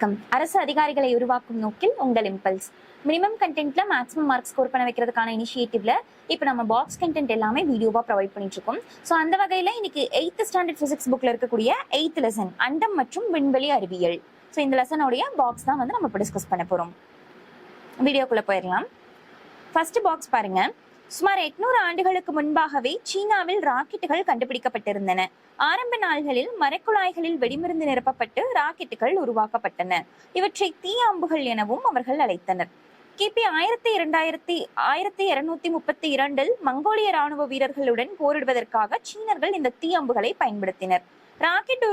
வணக்கம். அரசு அதிகாரிகளை உருவாக்கும் நோக்கில் உங்கள் இம்பல்ஸ். மினிமம் கண்டென்ட்ல மேக்ஸிமம் மார்க் ஸ்கோர் பண்ண வைக்கிறதுக்கான இனிஷியேட்டிவ்ல இப்போ நம்ம பாக்ஸ் கண்டென்ட் எல்லாமே வீடியோவா ப்ரொவைட் பண்ணிட்டு இருக்கோம். ஸோ அந்த வகையில இன்னைக்கு 8th ஸ்டாண்டர்ட் பிசிக்ஸ் புக்ல இருக்கக்கூடிய 8th லெசன் அண்டம் மற்றும் விண்வெளி அறிவியல். ஸோ இந்த லெசனோடைய பாக்ஸ் தான் வந்து நம்ம இப்போ டிஸ்கஸ் பண்ண போறோம். வீடியோக்குள்ள போயிடலாம். ஃபர்ஸ்ட் பாக்ஸ் பாருங்க. சுமார் 800 ஆண்டுகளுக்கு முன்பாகவே சீனாவில் ராக்கெட்டுகள் கண்டுபிடிக்கப்பட்டிருந்தன. ஆரம்ப நாள்களில் மரக்குழாய்களில் வெடிமருந்து நிரப்பப்பட்டு ராக்கெட்டுகள் உருவாக்கப்பட்டன. இவற்றை தீ அம்புகள் எனவும் அவர்கள் அழைத்தனர். கிபி 1232 மங்கோலிய ராணுவ வீரர்களுடன் போரிடுவதற்காக சீனர்கள் இந்த தீ அம்புகளை பயன்படுத்தினர். ராக்கெட்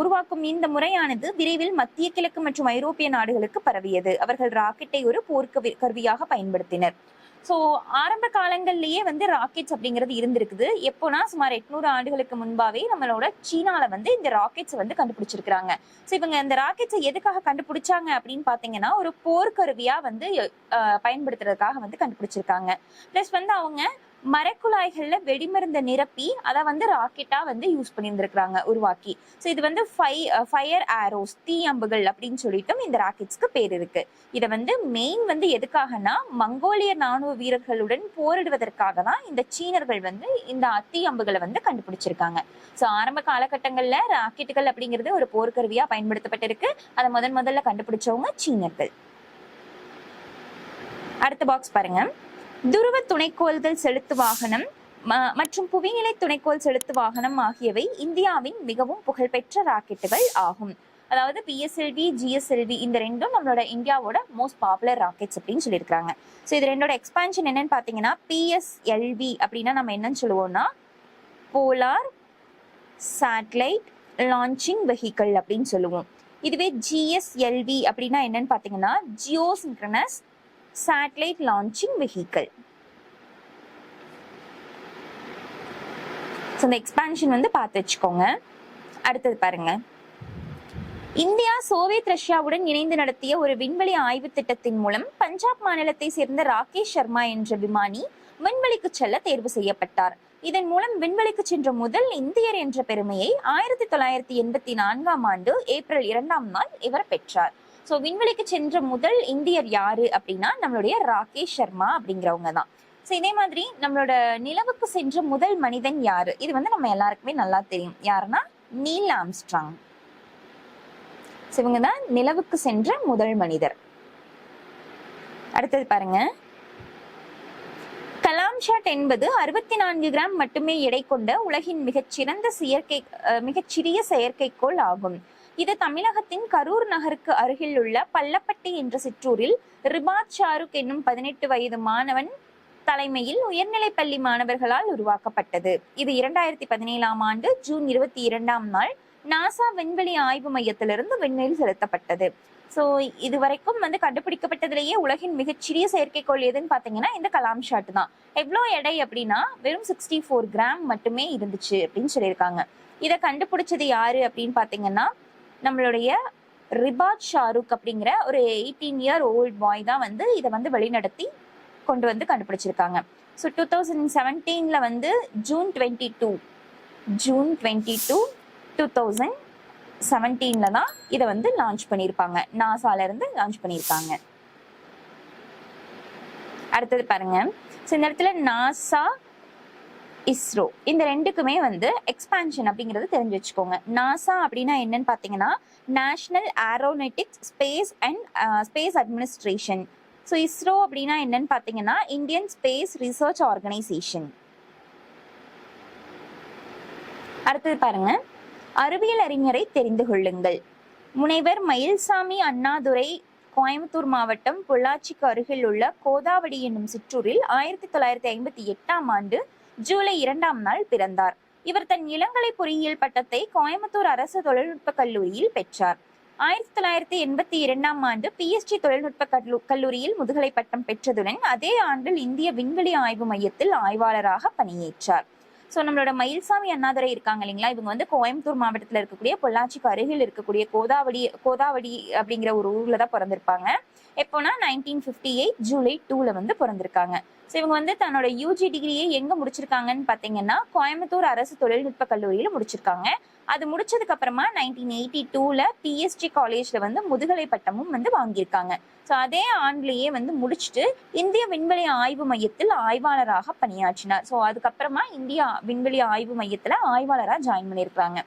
உருவாக்கும் இந்த முறையானது விரைவில் மத்திய கிழக்கு மற்றும் ஐரோப்பிய நாடுகளுக்கு பரவியது. அவர்கள் ராக்கெட்டை ஒரு போர்க்க கருவியாக பயன்படுத்தினர். ஸோ ஆரம்ப காலங்கள்லயே வந்து ராக்கெட்ஸ் அப்படிங்கிறது இருந்திருக்குது. எப்போனா சுமார் 800 ஆண்டுகளுக்கு முன்பாவே நம்மளோட சீனால வந்து இந்த ராக்கெட்ஸ் வந்து கண்டுபிடிச்சிருக்கிறாங்க. ஸோ இவங்க இந்த ராக்கெட்ஸை எதுக்காக கண்டுபிடிச்சாங்க அப்படின்னு பாத்தீங்கன்னா ஒரு போர்க்கருவியா வந்து பயன்படுத்துறதுக்காக வந்து கண்டுபிடிச்சிருக்காங்க. பிளஸ் வந்து அவங்க மரக்குழாய்கள்ல வெடிமருந்த நிரப்பி அதை வந்து ராக்கெட்டா வந்து யூஸ் பண்ணியிருந்திருக்கிறாங்க உருவாக்கி. ஸோ இது வந்து ஃபயர் ஆரோஸ் தீ அம்புகள் அப்படின்னு சொல்லிட்டும் இந்த ராக்கெட்ஸ்க்கு பேர் இருக்கு. இதை வந்து மெயின் வந்து எதுக்காகனா மங்கோலிய ராணுவ வீரர்களுடன் போரிடுவதற்காக தான் இந்த சீனர்கள் வந்து இந்த தீ அம்புகளை வந்து கண்டுபிடிச்சிருக்காங்க. ஸோ ஆரம்ப காலகட்டங்கள்ல ராக்கெட்டுகள் அப்படிங்கிறது ஒரு போர்க்கருவியா பயன்படுத்தப்பட்டிருக்கு. அதை முதல்ல கண்டுபிடிச்சவங்க சீனர்கள். அடுத்த பாக்ஸ் பாருங்க. துருவ துணைக்கோள்கள் செலுத்து வாகனம் மற்றும் புவிநிலை துணைக்கோள் செலுத்து வாகனம் ஆகியவை இந்தியாவின் மிகவும் புகழ்பெற்ற ராக்கெட்டுகள் ஆகும். அதாவது PSLV, GSLV இந்த ரெண்டும் நம்மளோட இந்தியாவோட மோஸ்ட் பாப்புலர் ராக்கெட்ஸ் அப்படின்னு சொல்லியிருக்காங்க. ஸோ இது ரெண்டோட எக்ஸ்பான்ஷன் என்னன்னு பாத்தீங்கன்னா PSLV அப்படின்னா நம்ம என்னன்னு சொல்லுவோம்னா போலார் சேட்டலைட் லான்ச்சிங் வெஹிக்கிள் அப்படின்னு சொல்லுவோம். இதுவே GSLV அப்படின்னா என்னன்னு பாத்தீங்கன்னா ஜியோசிங்க்ரனஸ் சேட்டலைட் லான்ச்சிங் வெஹிக்கிள். ஸோ இந்த எக்ஸ்பான்ஷன் வந்து பார்த்து வச்சுக்கோங்க. அடுத்தது பாருங்க. இந்தியா சோவியத் ரஷ்யாவுடன் இணைந்து நடத்திய ஒரு விண்வெளி ஆய்வு திட்டத்தின் மூலம் பஞ்சாப் மாநிலத்தை சேர்ந்த ராகேஷ் சர்மா என்ற விமானி விண்வெளிக்கு செல்ல தேர்வு செய்யப்பட்டார். இதன் மூலம் விண்வெளிக்கு சென்ற முதல் இந்தியர் என்ற பெருமையை 1984 ஆண்டு ஏப்ரல் 2 இவர் பெற்றார். ஸோ விண்வெளிக்கு சென்ற முதல் இந்தியர் யாரு அப்படின்னா நம்மளுடைய ராகேஷ் சர்மா அப்படிங்கிறவங்க தான். ஸோ இதே மாதிரி நம்மளோட நிலவுக்கு சென்ற முதல் மனிதன் யாரு, இது வந்து நம்ம எல்லாருக்குமே நல்லா தெரியும். யாருன்னா நீல் ஆம்ஸ்ட்ராங். ஸோ இவங்க தான் நிலவுக்கு சென்ற முதல் மனிதர். அடுத்தது பாருங்க. கலாம்ஷாட் என்பது 64 கிராம் மட்டுமே எடை கொண்ட உலகின் மிகச்சிறிய செயற்கைக்கோள் ஆகும். இது தமிழகத்தின் கரூர் நகருக்கு அருகில் உள்ள பள்ளப்பட்டி என்ற சிற்றூரில் ரிபாத் ஷாருக் என்னும் 18 வயது மாணவன் தலைமையில் உயர்நிலை பள்ளி மாணவர்களால் உருவாக்கப்பட்டது. இது 2017 ஆண்டு ஜூன் 22 நாசா விண்வெளி ஆய்வு மையத்திலிருந்து விண்ணில் செலுத்தப்பட்டது. ஸோ இது வரைக்கும் வந்து கண்டுபிடிக்கப்பட்டதிலேயே உலகின் மிகச்சிறிய செயற்கைக்கோள் எதுன்னு பாத்தீங்கன்னா இந்த கலாம்ஷாட் தான். எவ்வளோ எடை அப்படின்னா வெறும் 64 கிராம் மட்டுமே இருந்துச்சு அப்படின்னு சொல்லியிருக்காங்க. இதை கண்டுபிடிச்சது யாரு அப்படின்னு பாத்தீங்கன்னா நம்மளுடைய ரிபாத் ஷாருக் அப்படிங்கிற ஒரு 18 year old பாய் தான் வந்து இதை வந்து வழிநடத்தி கொண்டு வந்து கண்டுபிடிச்சிருக்காங்க. ஸோ 2017 வந்து ஜூன் 22 2017 தான் இதை வந்து லான்ச் பண்ணியிருப்பாங்க. நாசால இருந்து லான்ச் பண்ணியிருக்காங்க. அடுத்தது பாருங்க. ஸோ இந்த இடத்துல நாசா இஸ்ரோ இந்த ரெண்டுக்குமே வந்து எக்ஸ்பான்ஷன் அப்படிங்கிறது தெரிஞ்சு வச்சுக்கோங்க. நாசா அப்படின்னா என்னன்னு பாத்தீங்கன்னா national aeronautics space administration. So ISRO அப்படின்னா என்னன்னு பாத்தீங்கன்னா இந்தியன் ஸ்பேஸ் ரிசர்ச் ஆர்கனைசேஷன். அடுத்தது பாருங்க. அறிவியல் அறிஞரை தெரிந்து கொள்ளுங்கள். முனைவர் மயில்சாமி அண்ணாதுரை கோயம்புத்தூர் மாவட்டம் பொள்ளாச்சிக்கு அருகில் உள்ள கோதாவடி என்னும் சிற்றூரில் 1958 ஆண்டு ஜூலை 2 பிறந்தார். இவர் தன் இளங்கலை பொறியியல் பட்டத்தை கோயம்புத்தூர் அரசு தொழில்நுட்ப கல்லூரியில் பெற்றார். 1982 ஆண்டு PSG தொழில்நுட்ப கல்லூரியில் முதுகலை பட்டம் பெற்றதுடன் அதே ஆண்டில் இந்திய விண்வெளி ஆய்வு மையத்தில் ஆய்வாளராக பணியேற்றார். ஸோ நம்மளோட மயில்சாமி அண்ணாதுரை இருக்காங்க இல்லைங்களா, இவங்க வந்து கோயம்புத்தூர் மாவட்டத்தில் இருக்கக்கூடிய பொள்ளாச்சிக்கு அருகில் இருக்கக்கூடிய கோதாவடி அப்படிங்கிற ஒரு ஊர்ல தான் பிறந்திருப்பாங்க. எப்போனா 1958 ஜூலை 2ல வந்து பிறந்திருக்காங்க. ஸோ இவங்க வந்து தன்னோட யூஜி டிகிரியை எங்க முடிச்சிருக்காங்கன்னு பாத்தீங்கன்னா கோயம்புத்தூர் அரசு தொழில்நுட்ப கல்லூரியில முடிச்சிருக்காங்க. அது முடிச்சதுக்கு அப்புறமா 1982ல பிஎஸ்டி காலேஜ்ல வந்து முதுகலை பட்டமும் வந்து வாங்கியிருக்காங்க. ஸோ அதே ஆண்டுலயே வந்து முடிச்சுட்டு இந்திய விண்வெளி ஆய்வு மையத்தில் ஆய்வாளராக பணியாற்றினார். ஸோ அதுக்கப்புறமா இந்தியா விண்வெளி ஆய்வு மையத்துல ஆய்வாளராக ஜாயின் பண்ணியிருக்காங்க.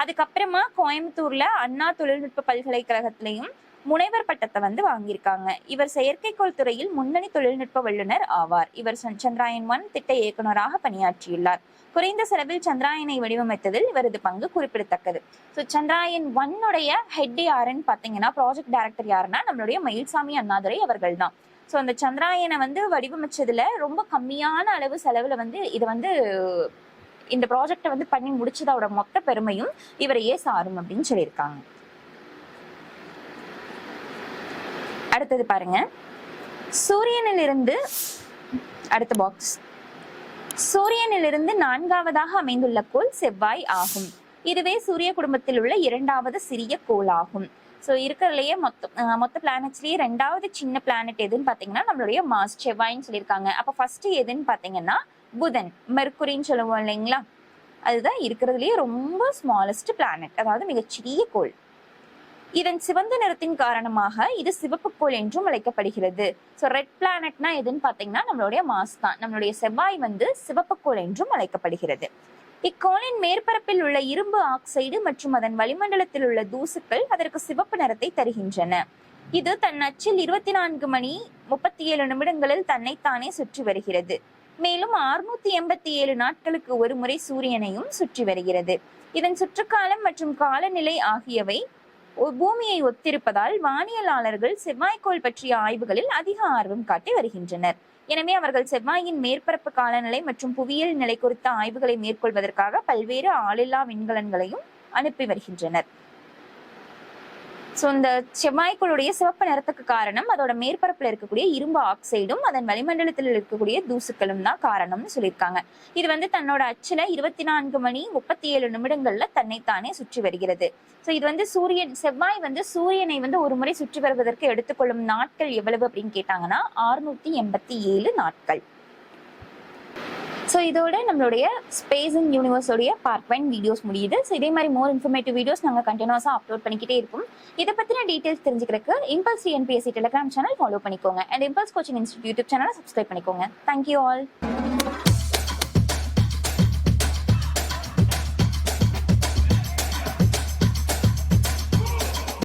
அதுக்கப்புறமா கோயம்புத்தூர்ல அண்ணா தொழில்நுட்ப பல்கலைக்கழகத்திலையும் முனைவர் பட்டத்தை வந்து வாங்கியிருக்காங்க. இவர் செயற்கைக்கோள் துறையில் முன்னணி தொழில்நுட்ப வல்லுநர் ஆவார். இவர் சந்திராயன் 1 திட்ட இயக்குநராக பணியாற்றியுள்ளார். குறைந்த செலவில் சந்திராயனை வடிவமைத்ததில் இவரது பங்கு குறிப்பிடத்தக்கது. ஸோ சந்திராயன் 1 ஹெட் யாருன்னு பாத்தீங்கன்னா, ப்ராஜெக்ட் டைரக்டர் யாருன்னா நம்மளுடைய மயில்சாமி அண்ணாதுரை அவர்கள் தான். ஸோ அந்த சந்திராயனை வந்து வடிவமைச்சதுல ரொம்ப கம்மியான அளவு செலவுல வந்து இது வந்து இந்த ப்ராஜெக்டை வந்து பண்ணி முடிச்சதோட மொத்த பெருமையும் இவரையே சாரும் அப்படின்னு சொல்லியிருக்காங்க. அடுத்தது பாருங்க, சூரியனிலிருந்து அடுத்த பாக்ஸ். சூரியனிலிருந்து 4வதாக அமைந்துள்ள கோள் செவ்வாய் ஆகும். இதுவே சூரிய குடும்பத்தில் உள்ள 2வது சிறிய கோள் ஆகும். ஸோ இருக்கிறதுலயே மொத்த பிளானட்ஸ்லயே 2வது சின்ன பிளானட் எதுன்னு பாத்தீங்கன்னா நம்மளுடைய மார்ஸ், செவ்வாய்ன்னு சொல்லியிருக்காங்க. அப்ப ஃபர்ஸ்ட் எதுன்னு பாத்தீங்கன்னா புதன், மெர்க்குரின்னு சொல்லுவோம் இல்லைங்களா, அதுதான் இருக்கிறதுலயே ரொம்ப ஸ்மாலஸ்ட் பிளானட், அதாவது மிகச்சிறிய கோள். இதன் சிவந்த நிறத்தின் காரணமாக இது சிவப்பு கோள் என்றும் அழைக்கப்படுகிறது. ஸோ ரெட் பிளானட்னா எதுன்னு பாத்தீங்கன்னா நம்மளுடைய மார்ஸ் தான். நம்மளுடைய செவ்வாய் வந்து சிவப்பு கோள் என்றும் அழைக்கப்படுகிறது. இக்கோளின் மேற்பரப்பில் உள்ள இரும்பு ஆக்சைடு மற்றும் அதன் வளிமண்டலத்தில் உள்ள தூசுக்கள் அதற்கு சிவப்பு நிறத்தை தருகின்றன. இது தன் அச்சில் 24 மணி 37 நிமிடங்களில் தன்னைத்தானே சுற்றி வருகிறது. மேலும் 687 நாட்களுக்கு ஒரு முறை சூரியனையும் சுற்றி வருகிறது. இதன் சுற்றுக்காலம் மற்றும் காலநிலை ஆகியவை பூமியை ஒத்திருப்பதால் வானியலாளர்கள் செவ்வாய்க்கோள் பற்றிய ஆய்வுகளில் அதிக ஆர்வம் காட்டி வருகின்றனர். எனவே அவர்கள் செவ்வாயின் மேற்பரப்பு காலநிலை மற்றும் புவியியல் நிலை குறித்த ஆய்வுகளை மேற்கொள்வதற்காக பல்வேறு ஆளில்லா விண்கலன்களையும் அனுப்பி வருகின்றனர். ஸோ இந்த செவ்வாய்க்கோளுடைய சிவப்பு நிறத்துக்கு காரணம் அதோட மேற்பரப்புல இருக்கக்கூடிய இரும்பு ஆக்சைடும் அதன் வளிமண்டலத்தில் இருக்கக்கூடிய தூசுக்களும் தான் காரணம்னு சொல்லியிருக்காங்க. இது வந்து தன்னோட அச்சுல 24 மணி 37 நிமிடங்கள்ல தன்னைத்தானே சுற்றி வருகிறது. ஸோ இது வந்து செவ்வாய் வந்து சூரியனை வந்து ஒரு முறை சுற்றி வருவதற்கு எடுத்துக்கொள்ளும் நாட்கள் எவ்வளவு அப்படின்னு கேட்டாங்கன்னா 687 நாட்கள். ஸோ இதோட நம்மளுடைய ஸ்பேஸ் அண்ட் யூனிவர்ஸோடைய பார்ட் 1 வீடியோஸ் முடியுது. ஸோ இதே மாதிரி மோர் இன்ஃபர்மேட்டிவ் வீடியோஸ் நாங்கள் கண்டினியூஸாக அப்லோட் பண்ணிக்கிட்டே இருக்கும். இதை பற்றின டீட்டெயில்ஸ் தெரிஞ்சுக்கிறதுக்கு Impulse TNPSC Telegram channel follow பண்ணிக்கோங்க and Impulse coaching institute YouTube சேனலை சப்ஸ்கிரைப் பண்ணிக்கோங்க. Thank you all.